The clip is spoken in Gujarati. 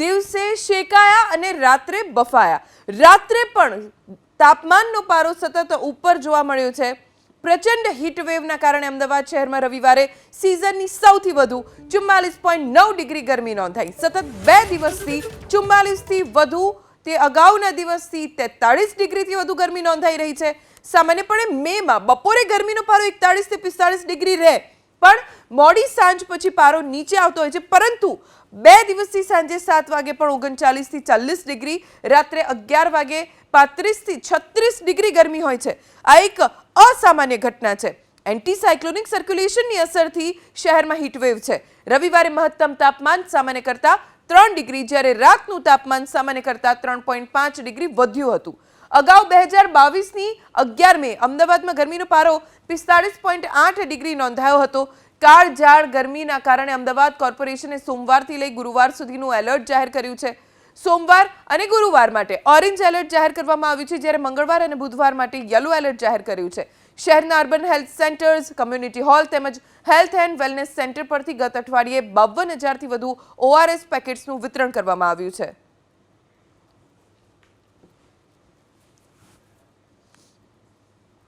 દિવસે શેકાયા અને રાત્રે બફાયા। રાત્રે પણ તાપમાનનો પારો સતત ઉપર જોવા મળ્યો છે। પ્રચંડ હીટ વેવના કારણે અમદાવાદ શહેરમાં રવિવારે સિઝનની સૌથી વધુ 44.9 ડિગ્રી ગરમી નોંધાઈ। સતત 2 દિવસથી 44 થી વધુ તે અગાઉના દિવસથી 43 ડિગ્રીથી વધુ ગરમી નોંધાઈ રહી છે। સામાન્યપણે મેમાં બપોરે ગરમીનો પારો 41 થી 45 ડિગ્રી રહે, પણ મોડી સાંજ પછી પારો નીચે આવતો હોય છે, પરંતુ 2 દિવસથી સાંજે 7 વાગે પણ 39 થી 40 ડિગ્રી, રાત્રે 11 વાગે 35 થી 36 ડિગ્રી ગરમી હોય છે। આ એક અસામાન્ય ઘટના છે। એન્ટી સાયક્લોનિક સર્ક્યુલેશનની અસરથી શહેરમાં હીટવેવ છે। રવિવારે મહત્તમ તાપમાન સામાન્ય કરતા 3 ડિગ્રી, જ્યારે રાતનું તાપમાન સામાન્ય કરતા 3.5 ડિગ્રી વધ્યું હતું। અગાઉ 2022ની 11 મે અમદાવાદમાં ગરમીનો પારો 45.8 ડિગ્રી નોંધાયો હતો। કાળઝાળ ગરમીના કારણે અમદાવાદ કોર્પોરેશને સોમવારથી લઈ ગુરુવાર સુધીનું એલર્ટ જાહેર કર્યું છે। સોમવાર અને ગુરુવાર માટે ઓરેન્જ એલર્ટ જાહેર કરવામાં આવ્યું છે, જ્યારે મંગળવાર અને બુધવાર માટે યલો એલર્ટ જાહેર કર્યું છે। શહેરના urban health centres, community hall તેમજ હેલ્થ એન્ડ વેલનેસ સેન્ટર પરથી ગત અઠવાડિયે 52,000થી વધુ ORS પેકેટ્સનું વિતરણ કરવામાં આવ્યું છે।